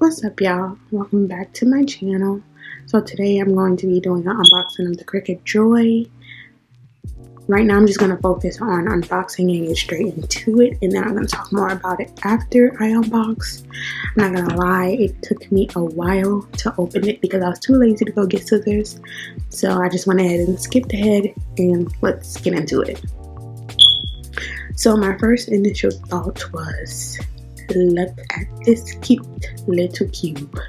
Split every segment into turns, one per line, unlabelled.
What's up, y'all? Welcome back to my channel. So today I'm going to be doing an unboxing of the Cricut Joy. Right now I'm just going to focus on unboxing and get straight into it, and then I'm going to talk more about it after I unbox. I'm not going to lie, it took me a while to open it because I was too lazy to go get scissors. So I just went ahead and skipped ahead, and let's get into it. So my first initial thought was, look at this cute little cube.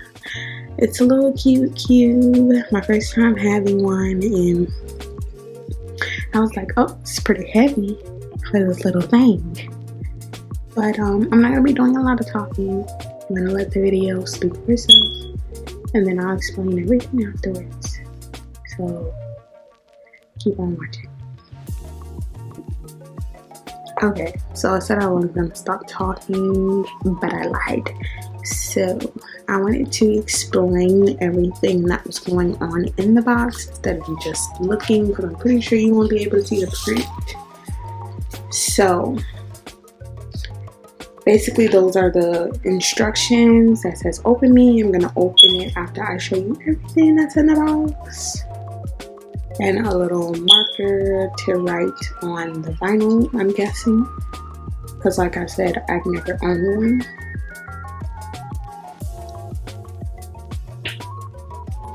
It's a little cute cube. My first time having one, and I was like, oh, it's pretty heavy for this little thing. But I'm not gonna be doing a lot of talking. I'm gonna let the video speak for itself, and then I'll explain everything afterwards. So keep on watching. Okay, so I said I wasn't gonna stop talking, but I lied. So I wanted to explain everything that was going on in the box instead of you just looking, because I'm pretty sure you won't be able to see the print. So basically those are the instructions that says open me. I'm gonna open it after I show you everything that's in the box. And a little marker to write on the vinyl, I'm guessing, because like I said, I've never owned one.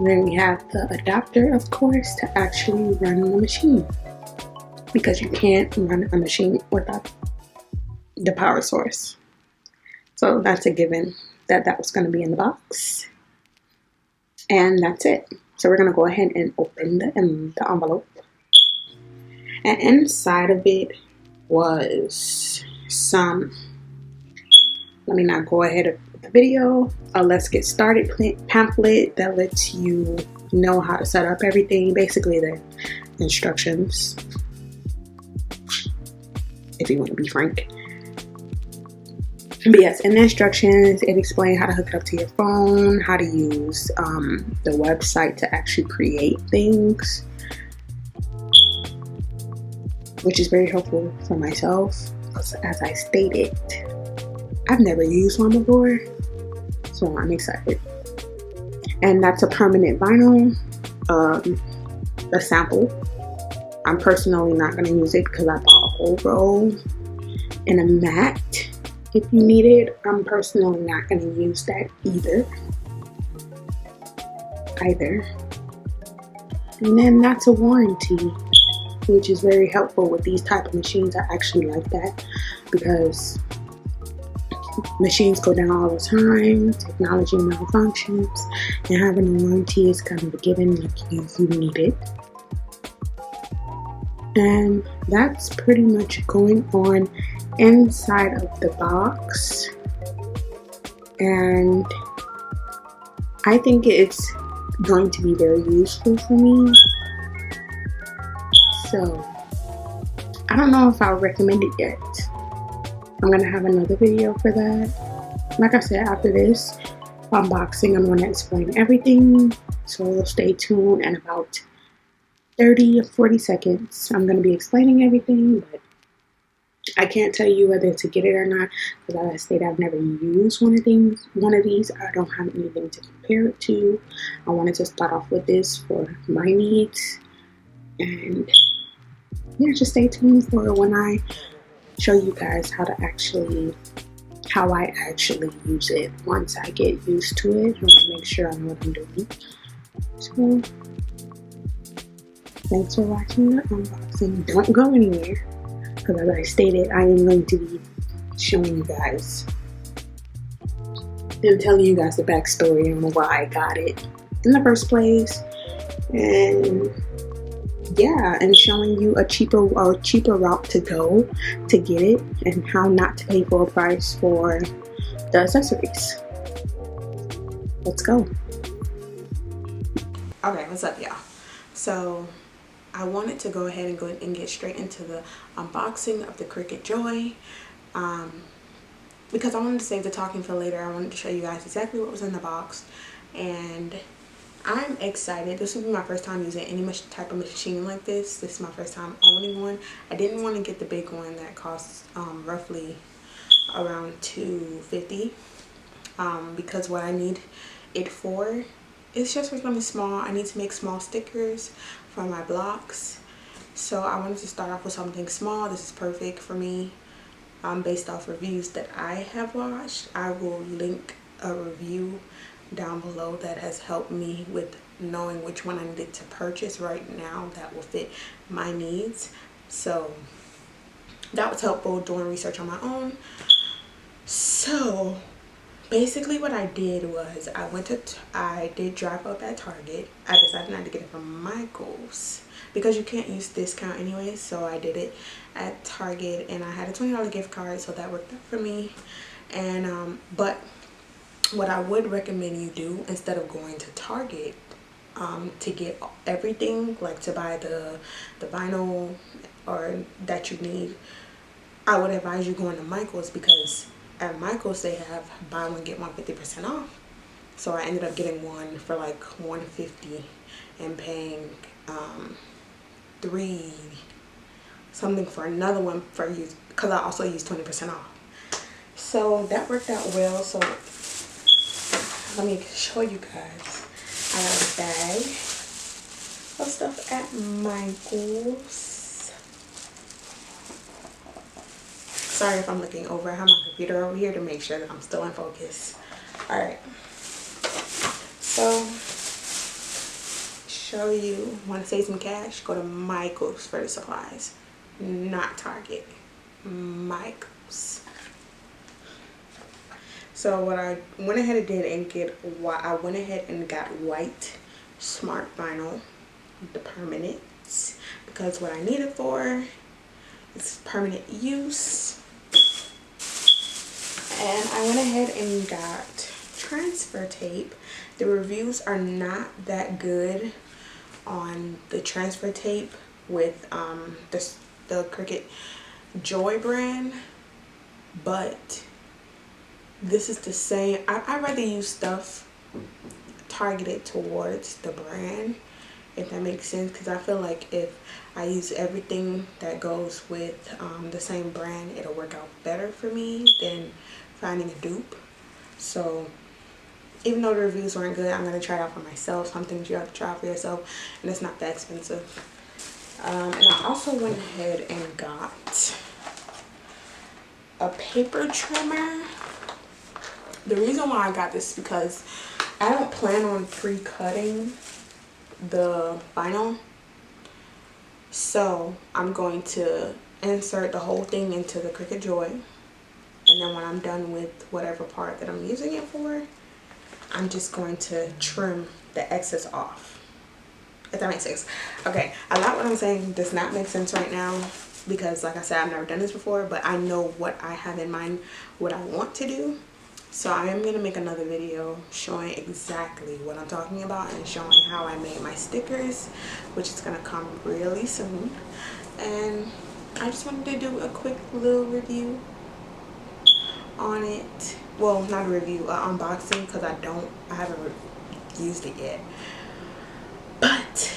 Then we have the adapter, of course, to actually run the machine, because you can't run a machine without the power source. So that's a given that was going to be in the box. And that's it. So we're going to go ahead and open the envelope. And inside of it was some, let me not go ahead with the video, a let's get started pamphlet that lets you know how to set up everything. Basically the instructions, if you want to be frank. But yes, in the instructions, it explains how to hook it up to your phone, how to use the website to actually create things, which is very helpful for myself, because as I stated, I've never used one before, so I'm excited. And that's a permanent vinyl, a sample. I'm personally not going to use it because I bought a whole roll in a mat. If you need it, I'm personally not going to use that either. And then that's a warranty, which is very helpful with these type of machines. I actually like that because machines go down all the time, technology malfunctions, and having a warranty is kind of a given, like you need it. And that's pretty much going on inside of the box, and I think it's going to be very useful for me. So I don't know if I'll recommend it yet. I'm gonna have another video for that. Like I said, after this unboxing, I'm gonna explain everything, so stay tuned. In about 30 or 40 seconds, I'm gonna be explaining everything, but I can't tell you whether to get it or not, because as I stated, I've never used one of these. I don't have anything to compare it to. I wanted to start off with this for my needs, and yeah, just stay tuned for when I show you guys how I actually use it. Once I get used to it, I'm gonna make sure I know what I'm doing. So thanks for watching the unboxing. Don't go anywhere, because as I stated, I am going to be showing you guys and telling you guys the backstory on why I got it in the first place, and yeah, and showing you a cheaper route to go to get it, and how not to pay full price for the accessories. Let's go. Okay, what's up, y'all? So I wanted to go ahead and get straight into the unboxing of the Cricut Joy, because I wanted to save the talking for later. I wanted to show you guys exactly what was in the box, and I'm excited. This will be my first time using any type of machine like this. This is my first time owning one. I didn't want to get the big one that costs roughly around $250. because what I need it for is just for something small. I need to make small stickers for my blocks, so I wanted to start off with something small. This is perfect for me. Based off reviews that I have watched. I will link a review down below that has helped me with knowing which one I needed to purchase right now that will fit my needs. So that was helpful doing research on my own. So basically what I did was I did drive up at Target. I decided not to get it from Michael's because you can't use discount anyway, so I did it at Target, and I had a $20 gift card, so that worked out for me. And but what I would recommend you do instead of going to Target to get everything, like to buy the vinyl or that you need, I would advise you going to Michael's, because at Michael's they have buy one get one 50% off. So I ended up getting one for like $150 and paying $3 something for another one for use, because I also used 20% off. So that worked out well. So let me show you guys. I got a bag of stuff at Michael's. Sorry if I'm looking over. I have my computer over here to make sure that I'm still in focus. Alright. So, show you, want to save some cash? Go to Michael's for the supplies. Not Target. Michael's. So what I went ahead and did and I went ahead and got white smart vinyl, the permanents, because what I need it for is permanent use. And I went ahead and got transfer tape. The reviews are not that good on the transfer tape with the Cricut Joy brand, but this is the same. I rather use stuff targeted towards the brand, if that makes sense, because I feel like if I use everything that goes with the same brand, it'll work out better for me than finding a dupe. So even though the reviews weren't good, I'm going to try it out for myself. Some things you have to try for yourself, and it's not that expensive. And I also went ahead and got a paper trimmer. The reason why I got this is because I don't plan on pre-cutting the vinyl, so I'm going to insert the whole thing into the Cricut Joy, and then when I'm done with whatever part that I'm using it for, I'm just going to trim the excess off, if that makes sense. Okay, a lot what I'm saying does not make sense right now, because like I said, I've never done this before, but I know what I have in mind, what I want to do. So I am going to make another video showing exactly what I'm talking about and showing how I made my stickers, which is going to come really soon. And I just wanted to do a quick little review on it. Well, not a review, an unboxing, because I haven't used it yet. But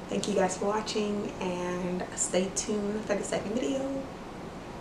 thank you guys for watching, and stay tuned for the second video.